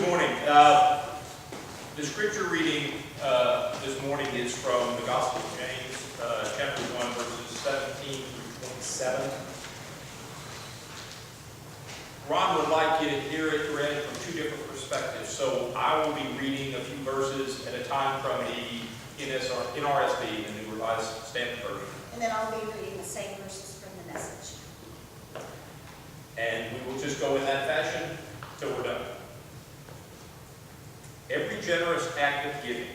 morning. The scripture reading this morning is from the Gospel of James, chapter 1, verses 17 through 27. Ron would like you to hear it read from two different perspectives, so I will be reading a few verses at a time from the NRSV, the New Revised Standard Version. And then I'll be reading the same verses from the Message. And we will just go in that fashion till we're done. Every generous act of giving,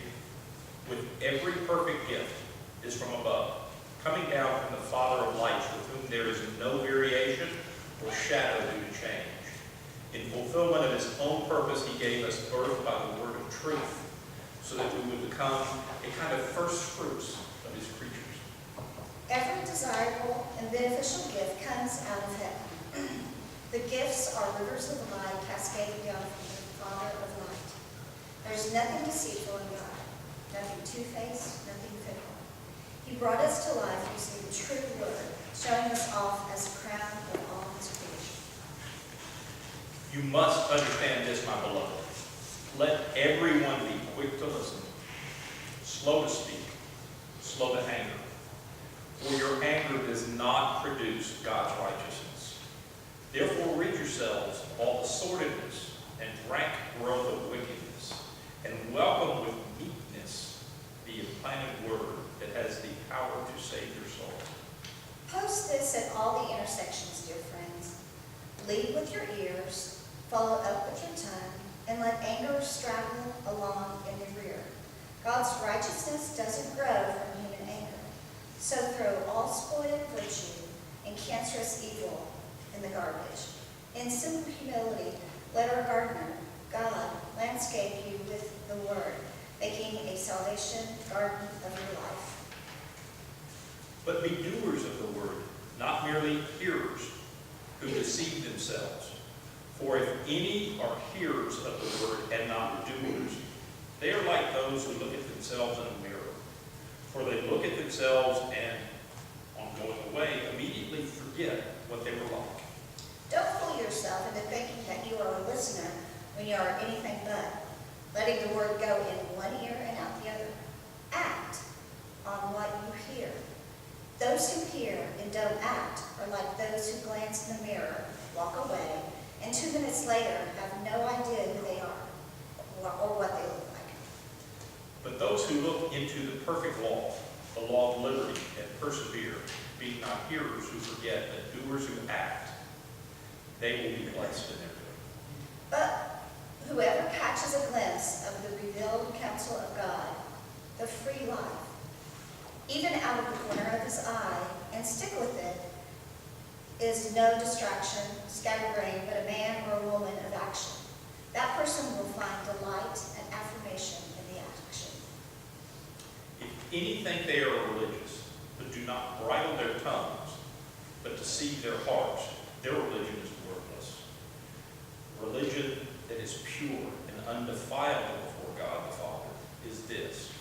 with every perfect gift, is from above, coming down from the Father of lights, with whom there is no variation or shadow due to change. In fulfillment of his own purpose, he gave us birth by the word of truth, so that we would become a kind of first fruits of his creatures. Every desirable and beneficial gift comes out of heaven. The gifts are rivers of light cascading down from the Father of light. There's nothing deceitful in God, nothing two-faced, nothing fickle. He brought us to life using the true word, showing us off as a crown of all his creation. You must understand this, my beloved. Let everyone be quick to listen, slow to speak, slow to anger. For your anger does not produce God's righteousness. Therefore rid yourselves of all the sordidness and rank growth of wickedness, and welcome with meekness the implanted word that has the power to save your soul. Post this at all the intersections, dear friends. Lead with your ears, follow up with your tongue, and let anger straggle along in the rear. God's righteousness doesn't grow from human anger. So throw all spoiled virtue and cancerous evil in the garbage. In simple humility, let our gardener, God, landscape you with the word, making a salvation garden of your life. But be doers of the word, not merely hearers, who deceive themselves. For if any are hearers of the word and not doers, they are like those who look at themselves in a mirror. For they look at themselves and, on going away, immediately forget what they were like. Don't fool yourself into thinking that you are a listener when you are anything but, letting the word go in one ear and out the other. Act on what you hear. Those who hear and don't act are like those who glance in the mirror, walk away, and 2 minutes later have no idea who they are or what they look like. But those who look into the perfect law, the law of liberty, and persevere, being not hearers who forget, but doers who act, they will be blessed in their doing. But whoever catches a glimpse of the revealed counsel of God, the free life, even out of the corner of his eye, and stick with it, is no distraction, scatterbrain, but a man or a woman of action. That person will find delight and affirmation in the action. If any think they are religious, but do not bridle their tongues, but deceive their hearts, their religion is worthless. Religion that is pure and undefiled before God the Father is this: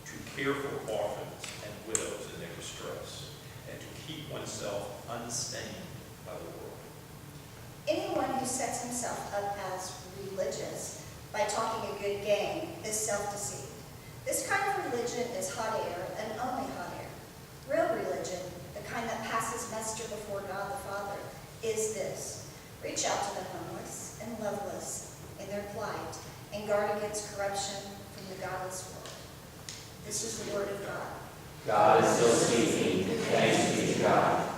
to care for orphans and widows in their distress, and to keep oneself unstained by the world. Anyone who sets himself up as religious by talking a good game is self-deceived. This kind of religion is hot air and only hot air. Real religion, the kind that passes muster before God the Father, is this: reach out to the homeless and loveless in their plight, and guard against corruption from the godless world. This is the word of God. God is still speaking. Thanks be to God.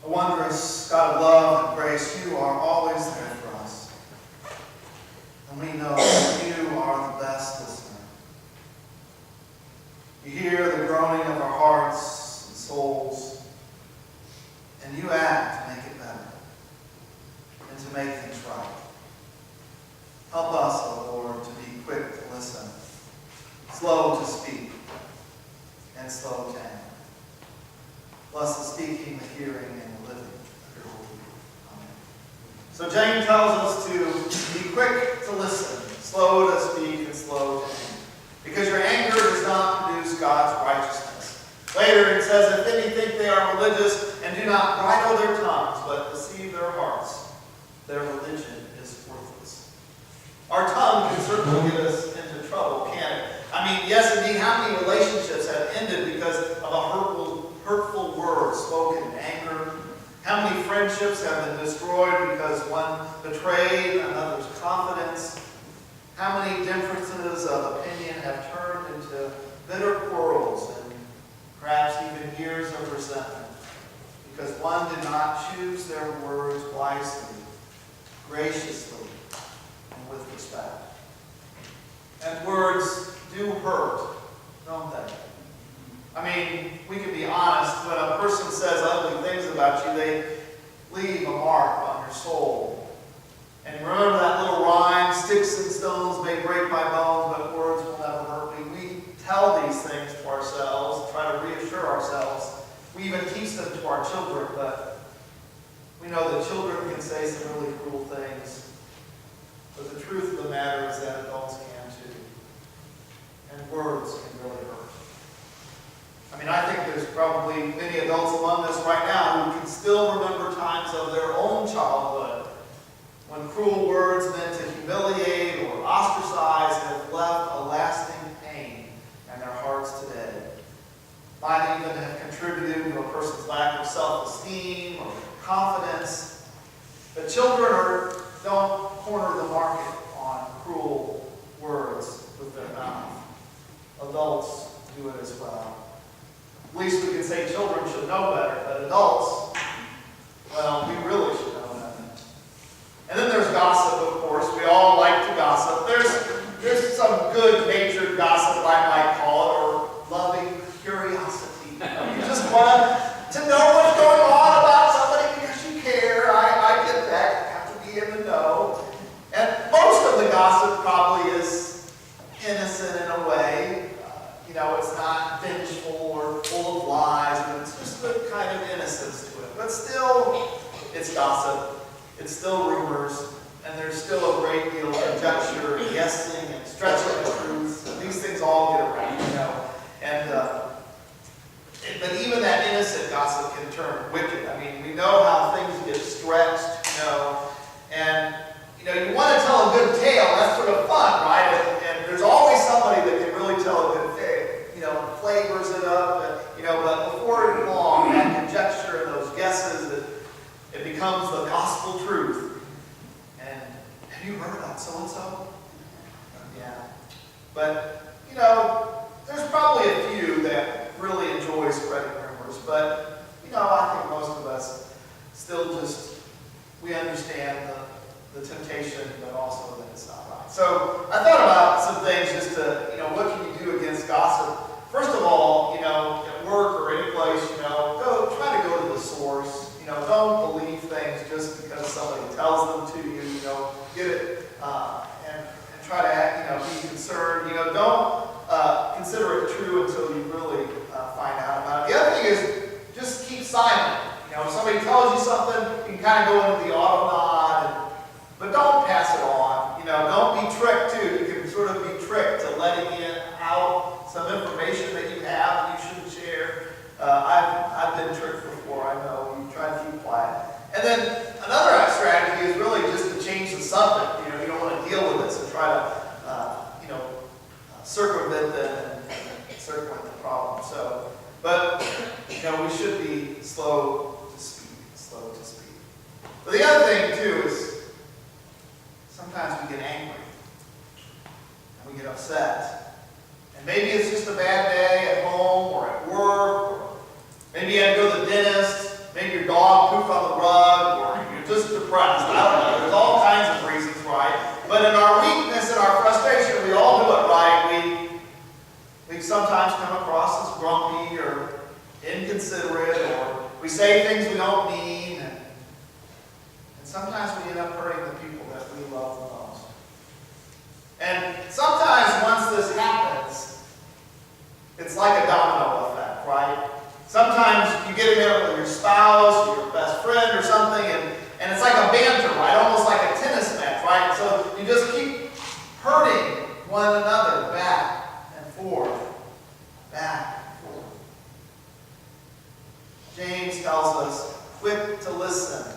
A wondrous God of love and grace, you are always there for us. And we know that you are the best listener. You hear the groaning of our hearts and souls, and you act to make it better and to make things right. Help us, O Lord, to be quick to listen, slow to speak, and slow to anger. Bless the speaking, the hearing, and the living of your holy word. Amen. So James tells us to be quick to listen, slow to speak, and slow to anger. Because your anger does not produce God's righteousness. Later it says, if any think they are religious and do not bridle their tongues, but deceive their hearts, their religion is worthless. Our tongue can certainly get us into trouble, can't it? I mean, yes, indeed, how many relationships have ended because of a hurtful word spoken in anger? How many friendships have been destroyed because one betrayed another's confidence? How many differences of opinion have turned into bitter quarrels and perhaps even years of resentment because one did not choose their words wisely, graciously, and with respect? And words do hurt, don't they? I mean, we can be honest, when a person says ugly things about you, they leave a mark on your soul. And remember that little rhyme, sticks and stones may break my bones, but words will never hurt me. We tell these things to ourselves, try to reassure ourselves. We even teach them to our children, but we know that children can say some really cruel things. But the truth of the matter is that adults can too. And words can really hurt. I mean, I think there's probably many adults among us right now who can still remember times of their own childhood when cruel words meant to humiliate or ostracize have left a lasting pain in their hearts today. Might even have contributed to a person's lack of self-esteem or confidence. But children don't corner the market on cruel words with their mouth. Adults do it as well. At least we can say children should know better, but adults, well, we really should know better. And then there's gossip, of course. We all like to gossip. There's some good-natured gossip, I might call it, or loving curiosity. You just want to know what's going on about somebody because you care. I get that. You have to be in the know. And most of the gossip probably is innocent in a way. It's not vengeful or full of lies, but it's just a kind of innocence to it. But still, it's gossip. It's still rumors. And there's still a great deal of conjecture and guessing and stretching the truth. And these things all get around, And, but even that innocent gossip can turn wicked. I mean, we know how things get stretched, And, you want to tell a good tale. That's sort of fun, right? And there's always somebody that can really tell a good tale. Flavors it up, but before long, that conjecture and those guesses, it becomes the gospel truth. And have you heard about so-and-so? Yeah. But, there's probably a few that really enjoy spreading rumors, but, I think most of us still we understand the temptation, but also that it's not right. So I thought about some things just to, what can you do against gossip? First of all, at work or any place, try to go to the source. Don't believe things just because somebody tells them to you. Get it and try to act, be concerned. Don't consider it true until you really find out about it. The other thing is just keep silent. If somebody tells you something, you can kind of go into the auto nod, but don't pass it on. Don't be tricked too. You can sort of be tricked to letting out some information that you have and you shouldn't share. I've been tricked before, I know. You try to keep quiet. And then another strategy is really just to change the subject. You don't want to deal with it, so try to, circumvent them and circumvent the problem. So, but, we should be slow to speak. But the other thing, too, is sometimes we get angry and we get upset. And maybe it's just a bad day at home or at work, or maybe you had to go to the dentist, maybe your dog pooped on the rug, or you're just depressed. I don't know. There's all kinds of reasons, right? But in our weakness and our frustration, we all do it, right? We sometimes come across as grumpy or inconsiderate, or we say things we don't mean, and sometimes we end up hurting the people that we love the most. And sometimes once this happens, it's like a domino effect, right? Sometimes you get in there with your spouse or your best friend or something, and it's like a banter, right? Almost like a tennis match, right? So you just keep hurting one another back and forth. Back and forth. James tells us, quick to listen,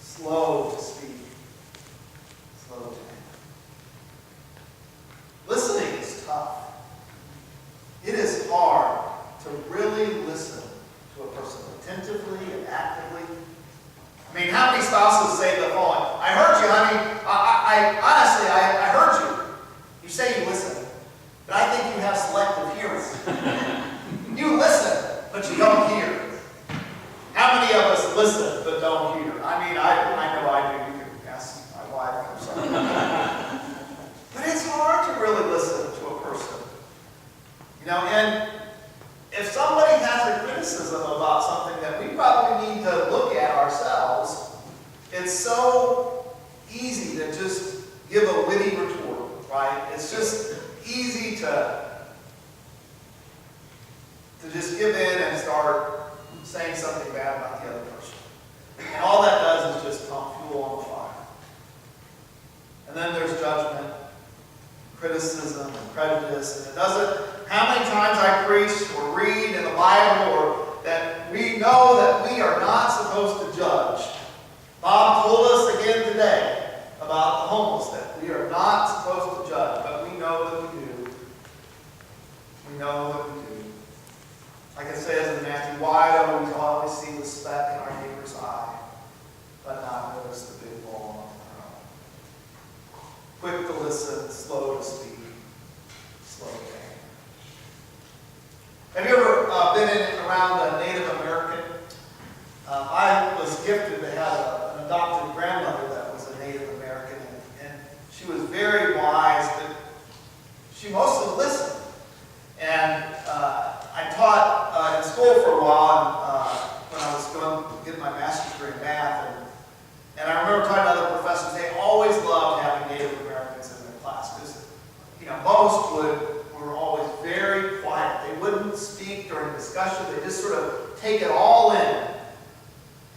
slow to speak, slow to anger. just give a witty retort, right? It's just easy to just give in and start saying something bad about the other person. And all that does is just pump fuel on the fire. And then there's judgment, criticism, and prejudice. And it doesn't, how many times I preach or read in the Bible or that we know that we are not supposed to judge. Bob told us again today about the homeless that we are not supposed to judge, but we know that we do. We know that we do. Like it says in Matthew, wide open, we always see the speck in our neighbor's eye, but not notice the big ball on our own. Quick to listen, slow to speak, slow to anger. Have you ever been in and around a Native American? I was gifted to have an adopted grandmother that was a Native American, and she was very wise, but she mostly listened. And I taught in school for a while when I was going to get my master's degree in math, and I remember talking to other professors. They always loved having Native Americans in their class because, most were always very quiet. They wouldn't speak during discussion. They just sort of take it all in.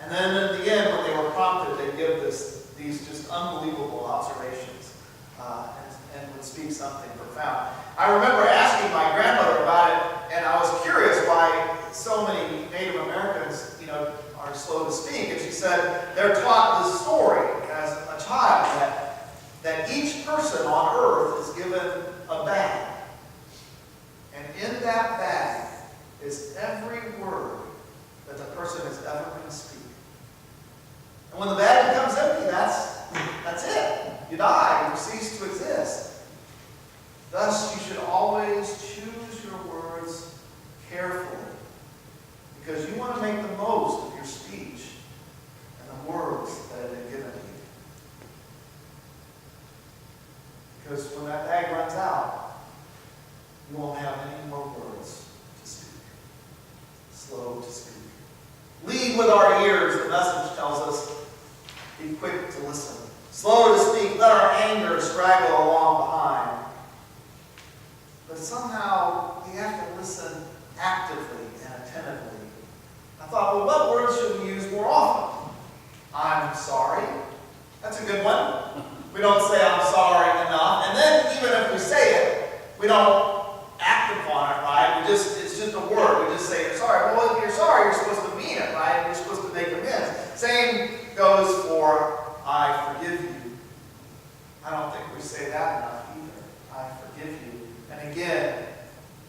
And then at the end, when they were prompted, they'd give these just unbelievable observations and would speak something profound. I remember asking my grandmother about it, and I was curious why so many Native Americans, are slow to speak. And she said they're taught this story as a child that each person on earth is given a bag. And in that bag is every word that the person is ever going to speak. And when the bag becomes empty, that's it. You die. You cease to exist. Thus, you should always choose your words carefully, because you want to make the most of your speech and the words that have been given to you. Because when that bag runs out, you won't have any more words to speak. Slow to speak. Lead with our ears, the message tells us. Be quick to listen. Slow to speak. Let our anger straggle along behind. But somehow we have to listen actively and attentively. I thought, well, what words should we use more often? I'm sorry. That's a good one. We don't say I'm sorry enough. And then even if we say it, we don't act upon it, right? It's just a word. We just say, you're sorry. Well, if you're sorry, you're supposed to mean it, right? You're supposed to make amends. Same goes for I forgive you. I don't think we say that enough either. I forgive you. And again,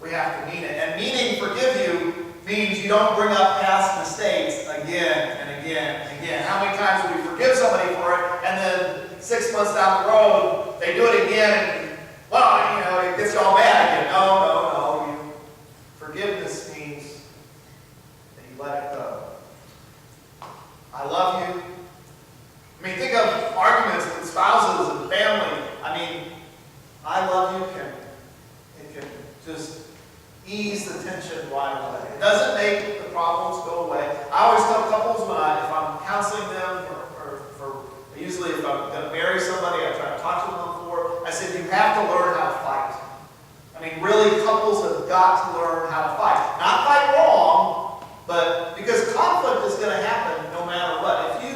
we have to mean it. And meaning forgive you means you don't bring up past mistakes again and again and again. How many times do we forgive somebody for it, and then 6 months down the road, they do it again, and, well, it gets you all mad again. No. Forgiveness means that you let it go. I love you. Think of arguments with spouses and family. I love you it can just ease the tension right away. It doesn't make the problems go away. I always tell couples if I'm counseling them, or usually if I'm going to marry somebody, I try to talk to them before. I said, you have to learn how to fight. Really, couples have got to learn how to fight. Not fight wrong, but because conflict is going to happen no matter what. If you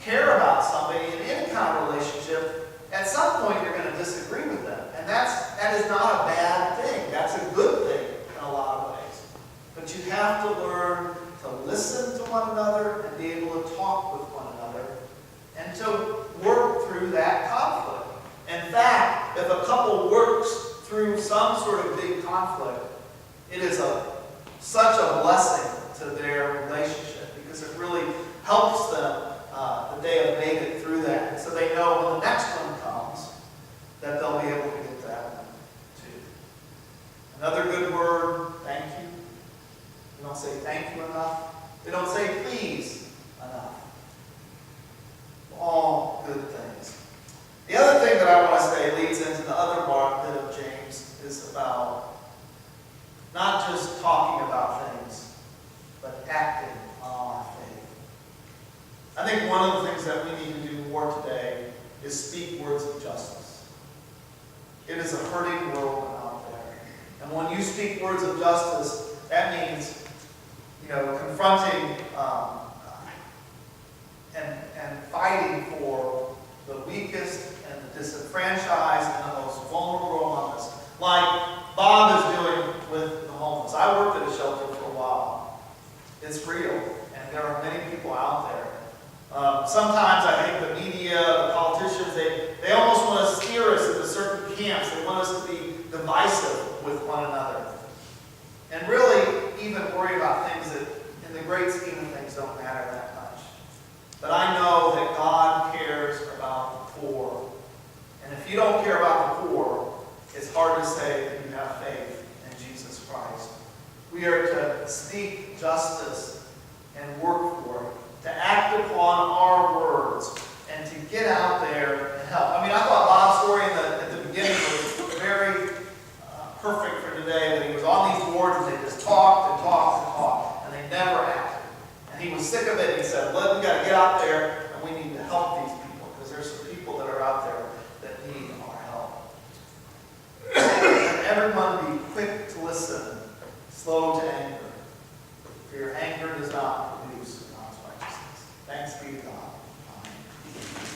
care about somebody in any kind of relationship, at some point you're going to disagree with them. And that is not a bad thing. That's a good thing in a lot of ways. But you have to learn to listen to one another and be able to talk with one another and to work through that conflict. In fact, if a couple works through some sort of big conflict, it is such a blessing to their relationship, because it really helps them that they have made it through that. And so they know when the next one comes that they'll be able to get that one too. Another good word, thank you. We don't say thank you enough. We don't say please enough. All good things. The other thing that I want to say leads into the other bit of James is about not just talking about things, but acting on our faith. I think one of the things that we need to do more today is speak words words of justice. It is a hurting world out there. And when you speak words of justice, that means, confronting and fighting for the weakest and the disenfranchised and the most vulnerable among us. Like Bob is doing with the homeless. I worked at a shelter for a while. It's real, and there are many people out there. Sometimes I think the media, the politicians, they almost want to steer us into certain camps. They want us to be divisive with one another. And really even worry about things that, in the great scheme of things, don't matter that much. But I know that God cares about the poor. And if you don't care about the poor, it's hard to say that you have faith in Jesus Christ. We are to speak justice and work for it, to act upon our words, and to get out there and help. I thought Bob's story at the beginning was very perfect for today, that he was on these boards and they just talked and talked and talked, and they never acted. And he was sick of it, and he said, we got to get out there, and we need to help these people, because there's some people that are out there that need our help. Let everyone be quick to listen, slow to anger,